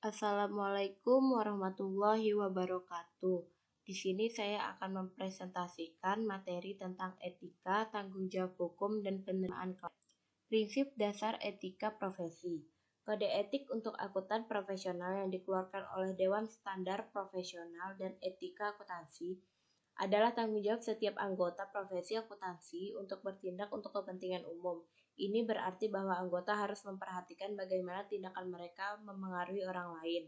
Assalamualaikum warahmatullahi wabarakatuh. Di sini saya akan mempresentasikan materi tentang etika, tanggung jawab hukum, dan penerimaan klien. Prinsip dasar etika profesi. Kode etik untuk akuntan profesional yang dikeluarkan oleh Dewan Standar Profesional dan Etika Akuntansi adalah tanggung jawab setiap anggota profesi akuntansi untuk bertindak untuk kepentingan umum. Ini berarti bahwa anggota harus memperhatikan bagaimana tindakan mereka memengaruhi orang lain.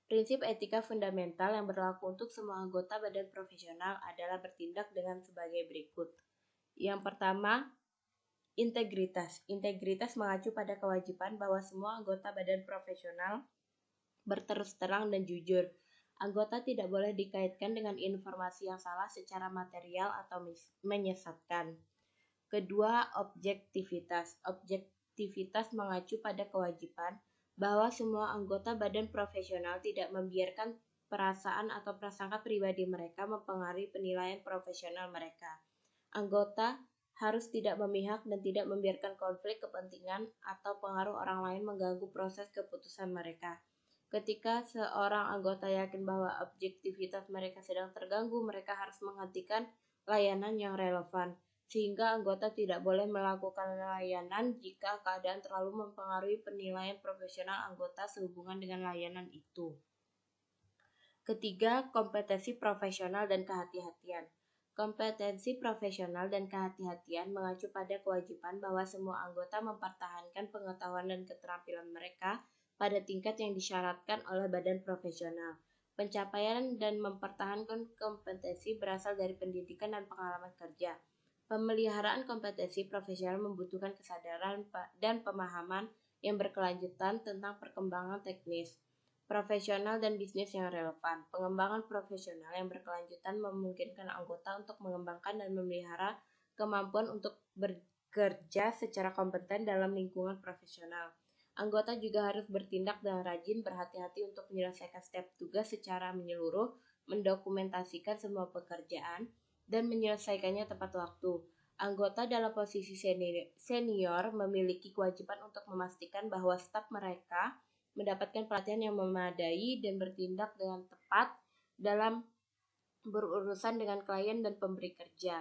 Prinsip etika fundamental yang berlaku untuk semua anggota badan profesional adalah bertindak dengan sebagai berikut. Yang pertama, integritas. Integritas mengacu pada kewajiban bahwa semua anggota badan profesional berterus terang dan jujur. Anggota tidak boleh dikaitkan dengan informasi yang salah secara material atau menyesatkan. Kedua, objektivitas. Objektivitas mengacu pada kewajiban bahwa semua anggota badan profesional tidak membiarkan perasaan atau prasangka pribadi mereka mempengaruhi penilaian profesional mereka. Anggota harus tidak memihak dan tidak membiarkan konflik kepentingan atau pengaruh orang lain mengganggu proses keputusan mereka. Ketika seorang anggota yakin bahwa objektivitas mereka sedang terganggu, mereka harus menghentikan layanan yang relevan, sehingga anggota tidak boleh melakukan layanan jika keadaan terlalu mempengaruhi penilaian profesional anggota sehubungan dengan layanan itu. Ketiga, kompetensi profesional dan kehati-hatian. Kompetensi profesional dan kehati-hatian mengacu pada kewajiban bahwa semua anggota mempertahankan pengetahuan dan keterampilan mereka pada tingkat yang disyaratkan oleh badan profesional. Pencapaian dan mempertahankan kompetensi berasal dari pendidikan dan pengalaman kerja. Pemeliharaan kompetensi profesional membutuhkan kesadaran dan pemahaman yang berkelanjutan tentang perkembangan teknis, profesional dan bisnis yang relevan. Pengembangan profesional yang berkelanjutan memungkinkan anggota untuk mengembangkan dan memelihara kemampuan untuk bekerja secara kompeten dalam lingkungan profesional. Anggota juga harus bertindak dengan rajin, berhati-hati untuk menyelesaikan setiap tugas secara menyeluruh, mendokumentasikan semua pekerjaan, dan menyelesaikannya tepat waktu. Anggota dalam posisi senior memiliki kewajiban untuk memastikan bahwa staf mereka mendapatkan pelatihan yang memadai dan bertindak dengan tepat dalam berurusan dengan klien dan pemberi kerja.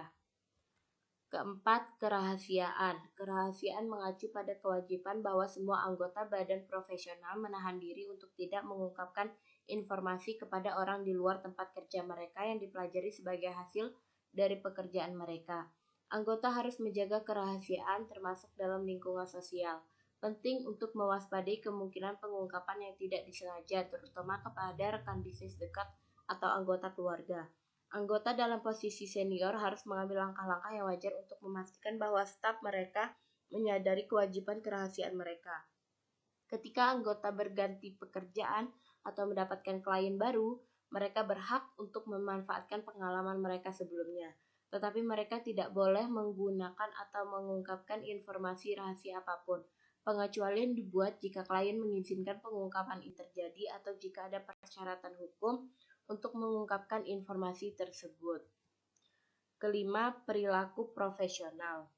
Keempat, kerahasiaan. Kerahasiaan mengacu pada kewajiban bahwa semua anggota badan profesional menahan diri untuk tidak mengungkapkan informasi kepada orang di luar tempat kerja mereka yang dipelajari sebagai hasil dari pekerjaan mereka. Anggota harus menjaga kerahasiaan termasuk dalam lingkungan sosial. Penting untuk mewaspadai kemungkinan pengungkapan yang tidak disengaja, terutama kepada rekan bisnis dekat atau anggota keluarga. Anggota dalam posisi senior harus mengambil langkah-langkah yang wajar untuk memastikan bahwa staf mereka menyadari kewajiban kerahasiaan mereka. Ketika anggota berganti pekerjaan atau mendapatkan klien baru, mereka berhak untuk memanfaatkan pengalaman mereka sebelumnya. Tetapi mereka tidak boleh menggunakan atau mengungkapkan informasi rahasia apapun. Pengecualian dibuat jika klien mengizinkan pengungkapan ini terjadi atau jika ada persyaratan hukum untuk mengungkapkan informasi tersebut. Kelima, perilaku profesional.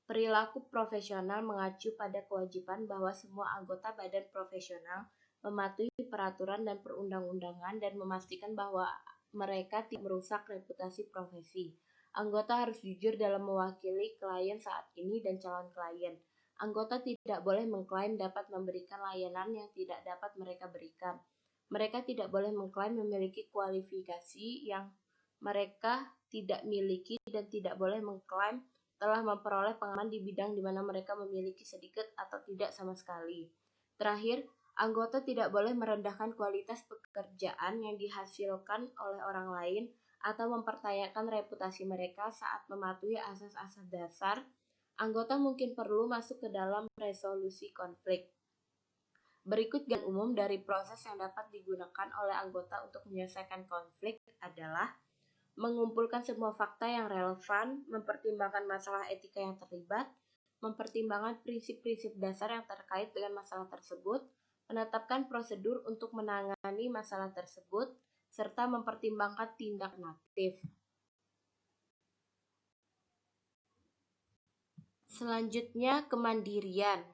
Perilaku profesional mengacu pada kewajiban bahwa semua anggota badan profesional mematuhi peraturan dan perundang-undangan dan memastikan bahwa mereka tidak merusak reputasi profesi. Anggota harus jujur dalam mewakili klien saat ini dan calon klien. Anggota tidak boleh mengklaim dapat memberikan layanan yang tidak dapat mereka berikan. Mereka tidak boleh mengklaim memiliki kualifikasi yang mereka tidak miliki dan tidak boleh mengklaim telah memperoleh pengalaman di bidang di mana mereka memiliki sedikit atau tidak sama sekali. Terakhir, anggota tidak boleh merendahkan kualitas pekerjaan yang dihasilkan oleh orang lain atau mempertanyakan reputasi mereka saat mematuhi asas-asas dasar. Anggota mungkin perlu masuk ke dalam resolusi konflik. Berikut gambaran umum dari proses yang dapat digunakan oleh anggota untuk menyelesaikan konflik adalah mengumpulkan semua fakta yang relevan, mempertimbangkan masalah etika yang terlibat, mempertimbangkan prinsip-prinsip dasar yang terkait dengan masalah tersebut, menetapkan prosedur untuk menangani masalah tersebut, serta mempertimbangkan tindak alternatif. Selanjutnya, kemandirian.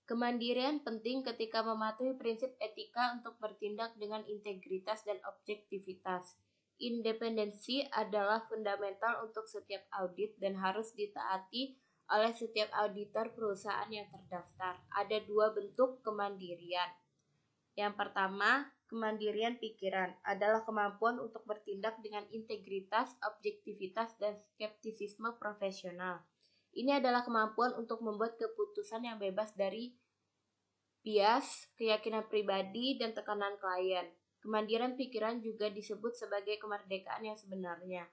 Kemandirian penting ketika mematuhi prinsip etika untuk bertindak dengan integritas dan objektivitas. Independensi adalah fundamental untuk setiap audit dan harus ditaati oleh setiap auditor perusahaan yang terdaftar. Ada dua bentuk kemandirian. Yang pertama, kemandirian pikiran adalah kemampuan untuk bertindak dengan integritas, objektivitas, dan skeptisisme profesional. Ini adalah kemampuan untuk membuat keputusan yang bebas dari bias, keyakinan pribadi, dan tekanan klien. Kemandirian pikiran juga disebut sebagai kemerdekaan yang sebenarnya.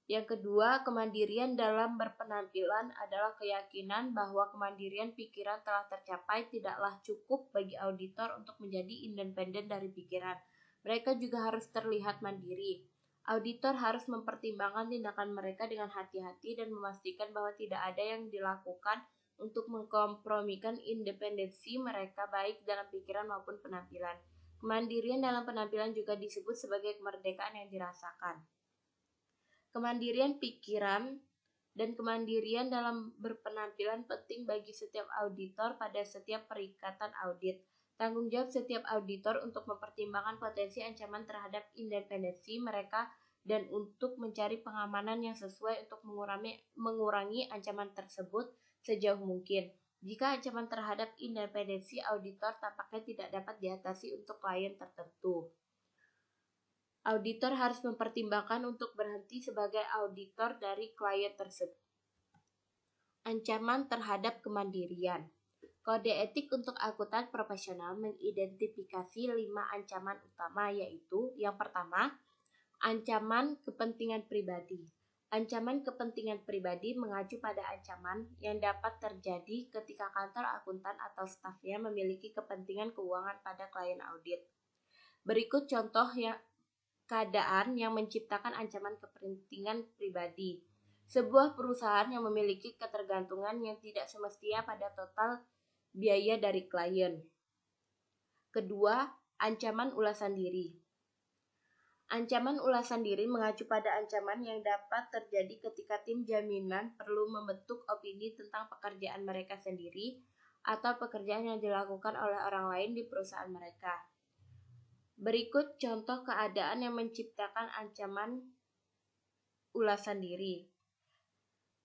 Yang kedua, kemandirian dalam berpenampilan adalah keyakinan bahwa kemandirian pikiran telah tercapai tidaklah cukup bagi auditor untuk menjadi independen dari pikiran. Mereka juga harus terlihat mandiri. Auditor harus mempertimbangkan tindakan mereka dengan hati-hati dan memastikan bahwa tidak ada yang dilakukan untuk mengkompromikan independensi mereka baik dalam pikiran maupun penampilan. Kemandirian dalam penampilan juga disebut sebagai kemerdekaan yang dirasakan. Kemandirian pikiran dan kemandirian dalam berpenampilan penting bagi setiap auditor pada setiap perikatan audit. Tanggung jawab setiap auditor untuk mempertimbangkan potensi ancaman terhadap independensi mereka dan untuk mencari pengamanan yang sesuai untuk mengurangi ancaman tersebut sejauh mungkin. Jika ancaman terhadap independensi auditor tampaknya tidak dapat diatasi untuk klien tertentu, auditor harus mempertimbangkan untuk berhenti sebagai auditor dari klien tersebut. Ancaman terhadap kemandirian. Kode etik untuk akuntan profesional mengidentifikasi 5 ancaman utama, yaitu yang pertama, ancaman kepentingan pribadi. Ancaman kepentingan pribadi mengacu pada ancaman yang dapat terjadi ketika kantor akuntan atau stafnya memiliki kepentingan keuangan pada klien audit. Berikut contoh keadaan yang menciptakan ancaman kepentingan pribadi. Sebuah perusahaan yang memiliki ketergantungan yang tidak semestinya pada total biaya dari klien. Kedua, ancaman ulasan diri. Ancaman ulasan diri mengacu pada ancaman yang dapat terjadi ketika tim jaminan perlu membentuk opini tentang pekerjaan mereka sendiri atau pekerjaan yang dilakukan oleh orang lain di perusahaan mereka. Berikut contoh keadaan yang menciptakan ancaman ulasan diri.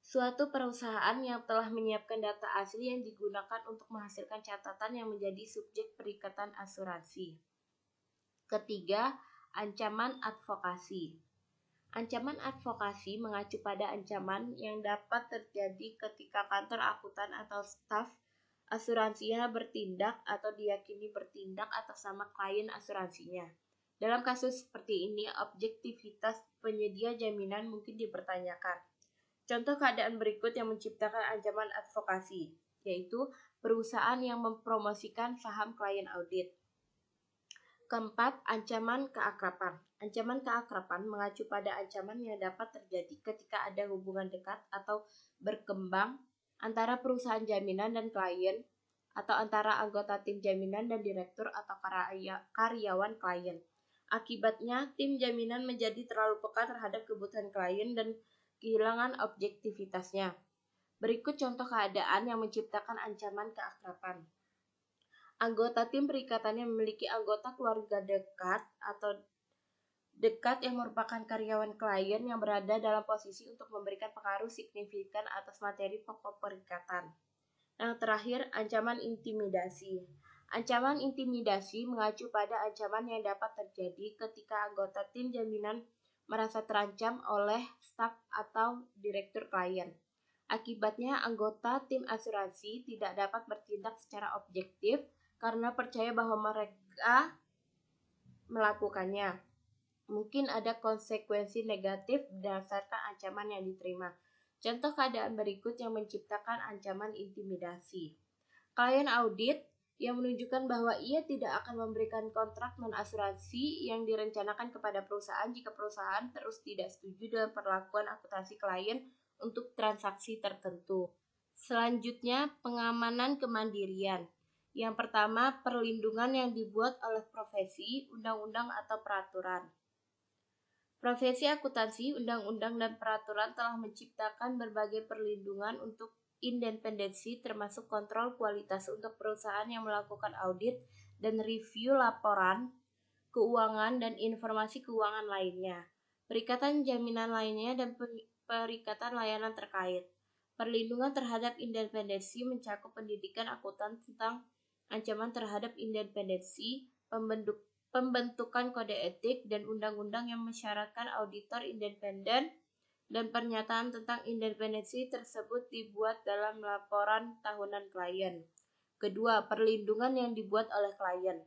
Suatu perusahaan yang telah menyiapkan data asli yang digunakan untuk menghasilkan catatan yang menjadi subjek perikatan asuransi. Ketiga, ancaman advokasi. Ancaman advokasi mengacu pada ancaman yang dapat terjadi ketika kantor akuntan atau staf asuransinya bertindak atau diyakini bertindak atas nama klien asuransinya. Dalam kasus seperti ini, objektivitas penyedia jaminan mungkin dipertanyakan. Contoh keadaan berikut yang menciptakan ancaman advokasi, yaitu perusahaan yang mempromosikan saham klien audit. Keempat, ancaman keakraban. Ancaman keakraban mengacu pada ancaman yang dapat terjadi ketika ada hubungan dekat atau berkembang antara perusahaan jaminan dan klien, atau antara anggota tim jaminan dan direktur atau karyawan klien. Akibatnya, tim jaminan menjadi terlalu peka terhadap kebutuhan klien dan kehilangan objektivitasnya. Berikut contoh keadaan yang menciptakan ancaman keakraban. Anggota tim perikatannya memiliki anggota keluarga dekat atau dekat yang merupakan karyawan klien yang berada dalam posisi untuk memberikan pengaruh signifikan atas materi pokok perikatan. Yang terakhir, ancaman intimidasi. Ancaman intimidasi mengacu pada ancaman yang dapat terjadi ketika anggota tim jaminan merasa terancam oleh staf atau direktur klien. Akibatnya, anggota tim asuransi tidak dapat bertindak secara objektif karena percaya bahwa mereka melakukannya. Mungkin ada konsekuensi negatif berdasarkan ancaman yang diterima. Contoh keadaan berikut yang menciptakan ancaman intimidasi. Klien audit yang menunjukkan bahwa ia tidak akan memberikan kontrak non-asuransi yang direncanakan kepada perusahaan jika perusahaan terus tidak setuju dengan perlakuan akuntansi klien untuk transaksi tertentu. Selanjutnya, pengamanan kemandirian. Yang pertama, perlindungan yang dibuat oleh profesi, undang-undang atau peraturan. Profesi akuntansi, undang-undang dan peraturan telah menciptakan berbagai perlindungan untuk independensi termasuk kontrol kualitas untuk perusahaan yang melakukan audit dan review laporan keuangan dan informasi keuangan lainnya, perikatan jaminan lainnya, dan perikatan layanan terkait. Perlindungan terhadap independensi mencakup pendidikan akuntan tentang ancaman terhadap independensi, pembentukan kode etik dan undang-undang yang mensyaratkan auditor independen, dan pernyataan tentang independensi tersebut dibuat dalam laporan tahunan klien. Kedua, perlindungan yang dibuat oleh klien.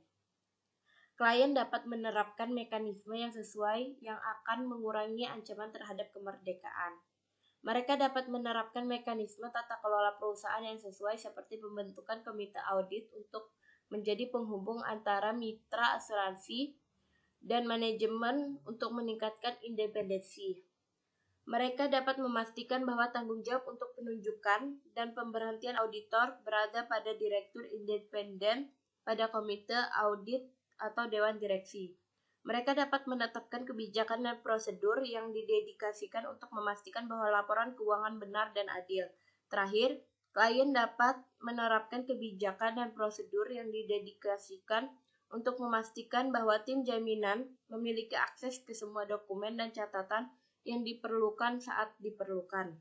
Klien dapat menerapkan mekanisme yang sesuai yang akan mengurangi ancaman terhadap kemerdekaan. Mereka dapat menerapkan mekanisme tata kelola perusahaan yang sesuai seperti pembentukan komite audit untuk menjadi penghubung antara mitra asuransi dan manajemen untuk meningkatkan independensi. Mereka dapat memastikan bahwa tanggung jawab untuk penunjukan dan pemberhentian auditor berada pada direktur independen, pada komite audit atau dewan direksi. Mereka dapat menetapkan kebijakan dan prosedur yang didedikasikan untuk memastikan bahwa laporan keuangan benar dan adil. Terakhir, klien dapat menerapkan kebijakan dan prosedur yang didedikasikan untuk memastikan bahwa tim jaminan memiliki akses ke semua dokumen dan catatan yang diperlukan saat diperlukan.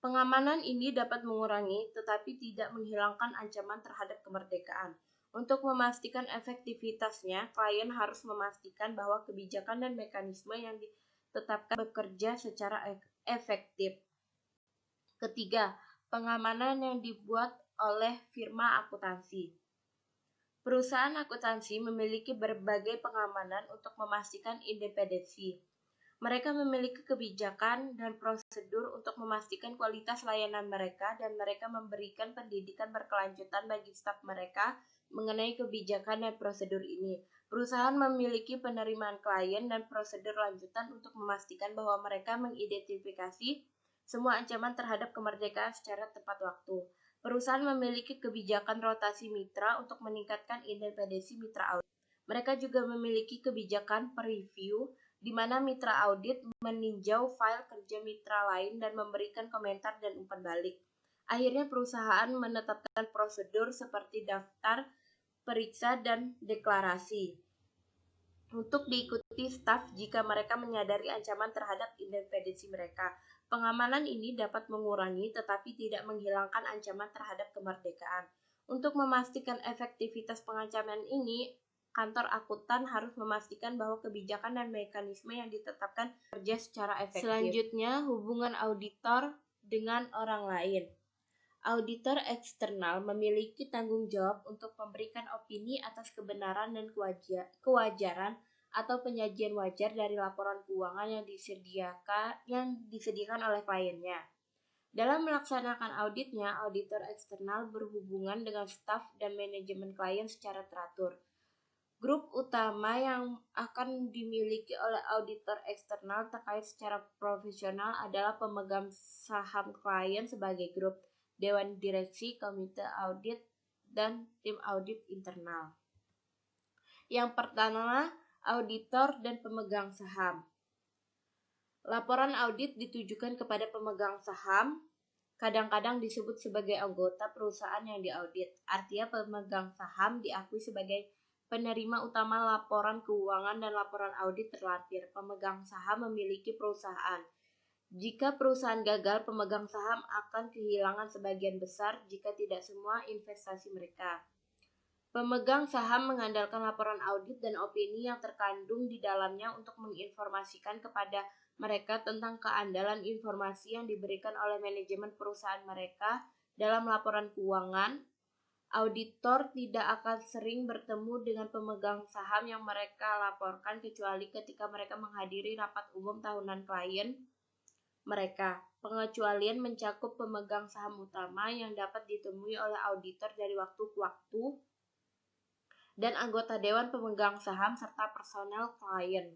Pengamanan ini dapat mengurangi tetapi tidak menghilangkan ancaman terhadap kemerdekaan. Untuk memastikan efektivitasnya, klien harus memastikan bahwa kebijakan dan mekanisme yang ditetapkan bekerja secara efektif. Ketiga, pengamanan yang dibuat oleh firma akuntansi. Perusahaan akuntansi memiliki berbagai pengamanan untuk memastikan independensi. Mereka memiliki kebijakan dan prosedur untuk memastikan kualitas layanan mereka, dan mereka memberikan pendidikan berkelanjutan bagi staf mereka mengenai kebijakan dan prosedur ini. Perusahaan memiliki penerimaan klien dan prosedur lanjutan untuk memastikan bahwa mereka mengidentifikasi semua ancaman terhadap kemerdekaan secara tepat waktu. Perusahaan memiliki kebijakan rotasi mitra untuk meningkatkan independensi mitra audit. Mereka juga memiliki kebijakan per-review, di mana mitra audit meninjau file kerja mitra lain dan memberikan komentar dan umpan balik. Akhirnya perusahaan menetapkan prosedur seperti daftar, periksa, dan deklarasi untuk diikuti staf jika mereka menyadari ancaman terhadap independensi mereka. Pengamanan ini dapat mengurangi tetapi tidak menghilangkan ancaman terhadap kemerdekaan. Untuk memastikan efektivitas pengancaman ini, kantor akuntan harus memastikan bahwa kebijakan dan mekanisme yang ditetapkan bekerja secara efektif. Selanjutnya, hubungan auditor dengan orang lain. Auditor eksternal memiliki tanggung jawab untuk memberikan opini atas kebenaran dan kewajaran atau penyajian wajar dari laporan keuangan yang disediakan oleh kliennya. Dalam melaksanakan auditnya, auditor eksternal berhubungan dengan staf dan manajemen klien secara teratur. Grup utama yang akan dimiliki oleh auditor eksternal terkait secara profesional adalah pemegang saham klien sebagai grup, dewan direksi, komite audit, dan tim audit internal. Yang pertama, auditor dan pemegang saham. Laporan audit ditujukan kepada pemegang saham, kadang-kadang disebut sebagai anggota perusahaan yang diaudit. Artinya pemegang saham diakui sebagai penerima utama laporan keuangan dan laporan audit terlampir. Pemegang saham memiliki perusahaan. Jika perusahaan gagal, pemegang saham akan kehilangan sebagian besar jika tidak semua investasi mereka. Pemegang saham mengandalkan laporan audit dan opini yang terkandung di dalamnya untuk menginformasikan kepada mereka tentang keandalan informasi yang diberikan oleh manajemen perusahaan mereka dalam laporan keuangan. Auditor tidak akan sering bertemu dengan pemegang saham yang mereka laporkan kecuali ketika mereka menghadiri rapat umum tahunan klien mereka. Pengecualian mencakup pemegang saham utama yang dapat ditemui oleh auditor dari waktu ke waktu, dan anggota dewan pemegang saham serta personel klien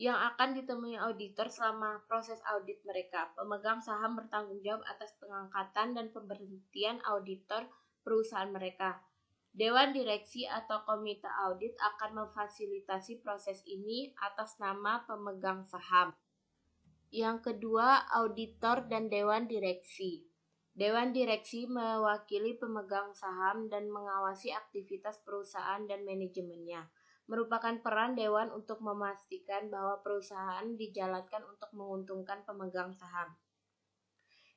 yang akan ditemui auditor selama proses audit mereka. Pemegang saham bertanggung jawab atas pengangkatan dan pemberhentian auditor perusahaan mereka. Dewan direksi atau komite audit akan memfasilitasi proses ini atas nama pemegang saham. Yang kedua, auditor dan dewan direksi. Dewan direksi mewakili pemegang saham dan mengawasi aktivitas perusahaan dan manajemennya. Merupakan peran dewan untuk memastikan bahwa perusahaan dijalankan untuk menguntungkan pemegang saham.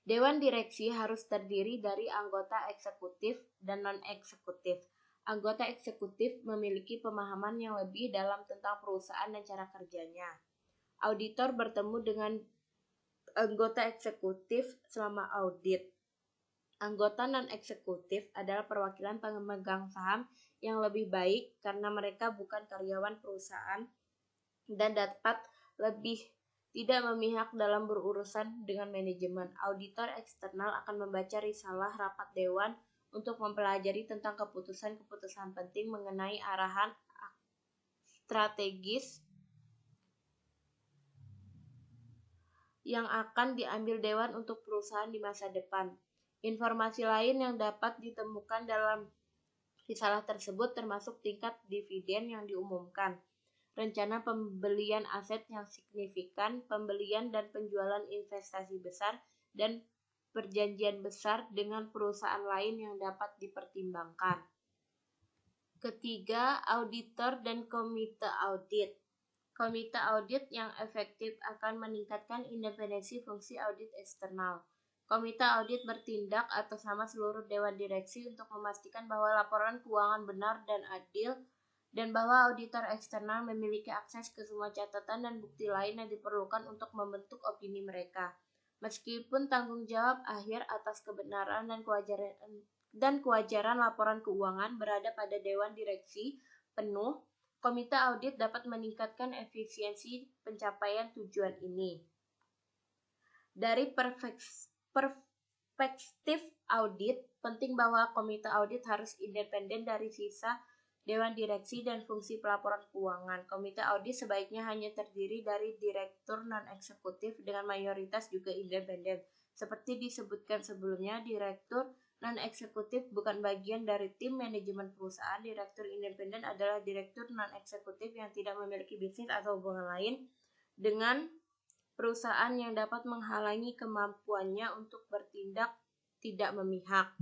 Dewan direksi harus terdiri dari anggota eksekutif dan non-eksekutif. Anggota eksekutif memiliki pemahaman yang lebih dalam tentang perusahaan dan cara kerjanya. Auditor bertemu dengan anggota eksekutif selama audit. Anggota non-eksekutif adalah perwakilan pemegang saham yang lebih baik karena mereka bukan karyawan perusahaan dan dapat lebih tidak memihak dalam berurusan dengan manajemen. Auditor eksternal akan membaca risalah rapat dewan untuk mempelajari tentang keputusan-keputusan penting mengenai arahan strategis yang akan diambil dewan untuk perusahaan di masa depan. Informasi lain yang dapat ditemukan dalam risalah tersebut termasuk tingkat dividen yang diumumkan, rencana pembelian aset yang signifikan, pembelian dan penjualan investasi besar, dan perjanjian besar dengan perusahaan lain yang dapat dipertimbangkan. Ketiga, auditor dan komite audit. Komite audit yang efektif akan meningkatkan independensi fungsi audit eksternal. Komite audit bertindak atas nama seluruh dewan direksi untuk memastikan bahwa laporan keuangan benar dan adil, dan bahwa auditor eksternal memiliki akses ke semua catatan dan bukti lain yang diperlukan untuk membentuk opini mereka. Meskipun tanggung jawab akhir atas kebenaran dan kewajaran laporan keuangan berada pada dewan direksi penuh, komite audit dapat meningkatkan efisiensi pencapaian tujuan ini. Dari perspektif audit, penting bahwa komite audit harus independen dari sisa dewan direksi dan fungsi pelaporan keuangan. Komite audit sebaiknya hanya terdiri dari direktur non-eksekutif dengan mayoritas juga independen. Seperti disebutkan sebelumnya, direktur non-eksekutif bukan bagian dari tim manajemen perusahaan. Direktur independen adalah direktur non-eksekutif yang tidak memiliki bisnis atau hubungan lain dengan perusahaan yang dapat menghalangi kemampuannya untuk bertindak tidak memihak.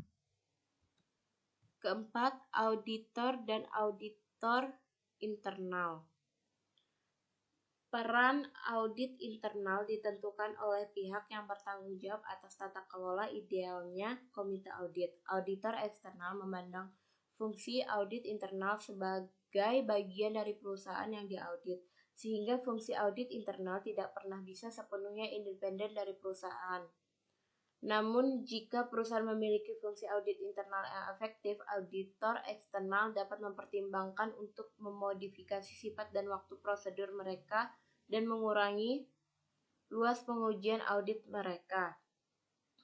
Keempat, auditor dan auditor internal. Peran audit internal ditentukan oleh pihak yang bertanggung jawab atas tata kelola, idealnya komite audit. Auditor eksternal memandang fungsi audit internal sebagai bagian dari perusahaan yang diaudit, sehingga fungsi audit internal tidak pernah bisa sepenuhnya independen dari perusahaan. Namun, jika perusahaan memiliki fungsi audit internal yang efektif, auditor eksternal dapat mempertimbangkan untuk memodifikasi sifat dan waktu prosedur mereka dan mengurangi luas pengujian audit mereka.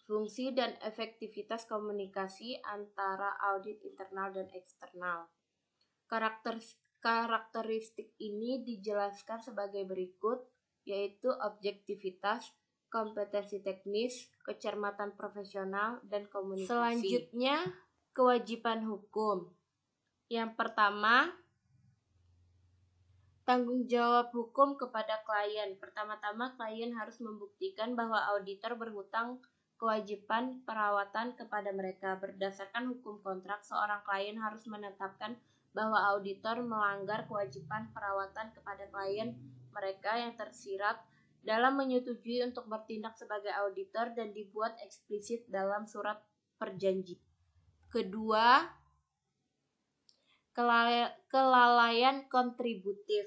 Fungsi dan efektivitas komunikasi antara audit internal dan eksternal. Karakteristik ini dijelaskan sebagai berikut, yaitu objektivitas, kompetensi teknis, kecermatan profesional, dan komunikasi. Selanjutnya, kewajiban hukum. Yang pertama, tanggung jawab hukum kepada klien. Pertama-tama, klien harus membuktikan bahwa auditor berhutang kewajiban perawatan kepada mereka. Berdasarkan hukum kontrak, seorang klien harus menetapkan bahwa auditor melanggar kewajiban perawatan kepada klien mereka yang tersirat dalam menyetujui untuk bertindak sebagai auditor dan dibuat eksplisit dalam surat perjanjian. Kedua, kelalaian kontributif.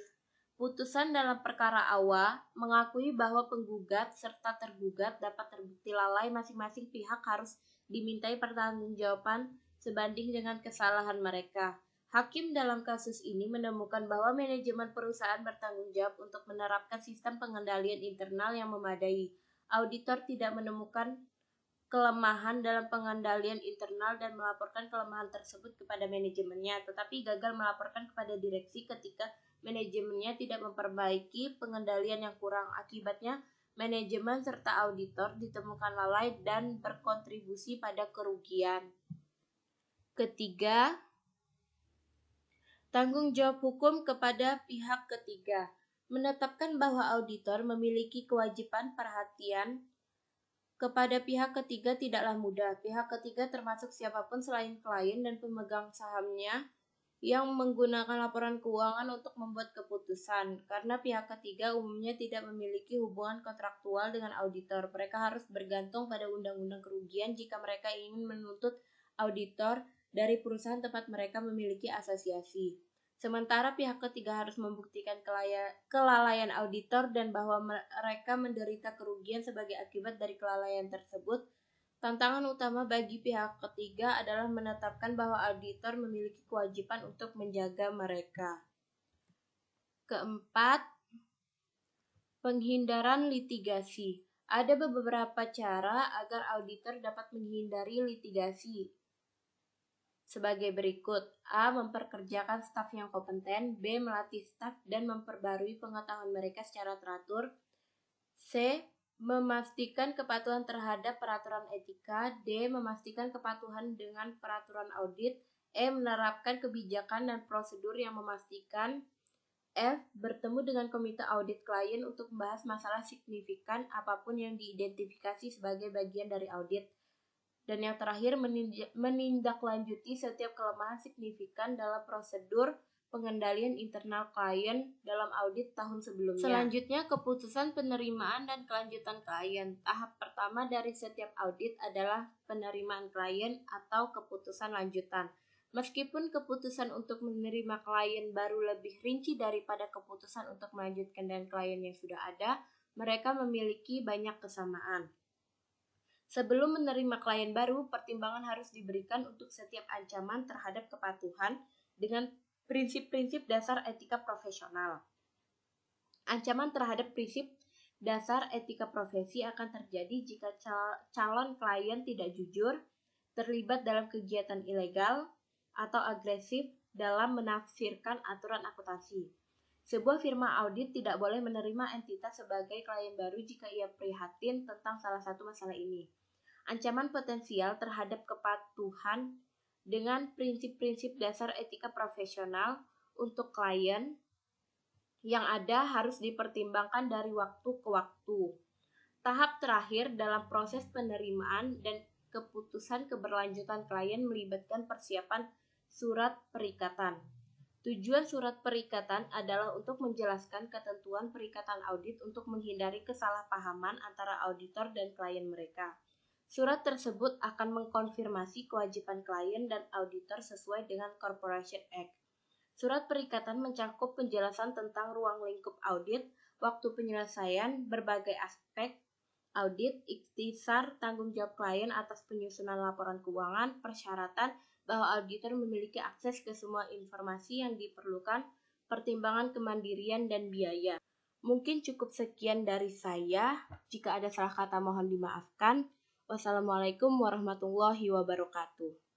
Putusan dalam perkara AWA mengakui bahwa penggugat serta tergugat dapat terbukti lalai, masing-masing pihak harus dimintai pertanggungjawaban sebanding dengan kesalahan mereka. Hakim dalam kasus ini menemukan bahwa manajemen perusahaan bertanggung jawab untuk menerapkan sistem pengendalian internal yang memadai. Auditor tidak menemukan kelemahan dalam pengendalian internal dan melaporkan kelemahan tersebut kepada manajemennya, tetapi gagal melaporkan kepada direksi ketika manajemennya tidak memperbaiki pengendalian yang kurang. Akibatnya, manajemen serta auditor ditemukan lalai dan berkontribusi pada kerugian. Ketiga, tanggung jawab hukum kepada pihak ketiga. Menetapkan bahwa auditor memiliki kewajiban perhatian kepada pihak ketiga tidaklah mudah. Pihak ketiga termasuk siapapun selain klien dan pemegang sahamnya yang menggunakan laporan keuangan untuk membuat keputusan. Karena pihak ketiga umumnya tidak memiliki hubungan kontraktual dengan auditor, mereka harus bergantung pada undang-undang kerugian jika mereka ingin menuntut auditor dari perusahaan tempat mereka memiliki asosiasi. Sementara pihak ketiga harus membuktikan kelalaian auditor dan bahwa mereka menderita kerugian sebagai akibat dari kelalaian tersebut. Tantangan utama bagi pihak ketiga adalah menetapkan bahwa auditor memiliki kewajiban untuk menjaga mereka. Keempat, penghindaran litigasi. Ada beberapa cara agar auditor dapat menghindari litigasi. Sebagai berikut: A. Memperkerjakan staf yang kompeten. B. Melatih staf dan memperbarui pengetahuan mereka secara teratur. C. Memastikan kepatuhan terhadap peraturan etika. D. Memastikan kepatuhan dengan peraturan audit. E. Menerapkan kebijakan dan prosedur yang memastikan. F. Bertemu dengan komite audit klien untuk membahas masalah signifikan apapun yang diidentifikasi sebagai bagian dari audit. Dan yang terakhir, menindaklanjuti setiap kelemahan signifikan dalam prosedur pengendalian internal klien dalam audit tahun sebelumnya. Selanjutnya, keputusan penerimaan dan kelanjutan klien. Tahap pertama dari setiap audit adalah penerimaan klien atau keputusan lanjutan. Meskipun keputusan untuk menerima klien baru lebih rinci daripada keputusan untuk melanjutkan dengan klien yang sudah ada, mereka memiliki banyak kesamaan. Sebelum menerima klien baru, pertimbangan harus diberikan untuk setiap ancaman terhadap kepatuhan dengan prinsip-prinsip dasar etika profesional. Ancaman terhadap prinsip dasar etika profesi akan terjadi jika calon klien tidak jujur, terlibat dalam kegiatan ilegal, atau agresif dalam menafsirkan aturan akuntansi. Sebuah firma audit tidak boleh menerima entitas sebagai klien baru jika ia prihatin tentang salah satu masalah ini. Ancaman potensial terhadap kepatuhan dengan prinsip-prinsip dasar etika profesional untuk klien yang ada harus dipertimbangkan dari waktu ke waktu. Tahap terakhir dalam proses penerimaan dan keputusan keberlanjutan klien melibatkan persiapan surat perikatan. Tujuan surat perikatan adalah untuk menjelaskan ketentuan perikatan audit untuk menghindari kesalahpahaman antara auditor dan klien mereka. Surat tersebut akan mengkonfirmasi kewajiban klien dan auditor sesuai dengan Corporation Act. Surat perikatan mencakup penjelasan tentang ruang lingkup audit, waktu penyelesaian, berbagai aspek audit, ikhtisar tanggung jawab klien atas penyusunan laporan keuangan, persyaratan bahwa auditor memiliki akses ke semua informasi yang diperlukan, pertimbangan kemandirian dan biaya. Mungkin cukup sekian dari saya. Jika ada salah kata mohon dimaafkan. Wassalamualaikum warahmatullahi wabarakatuh.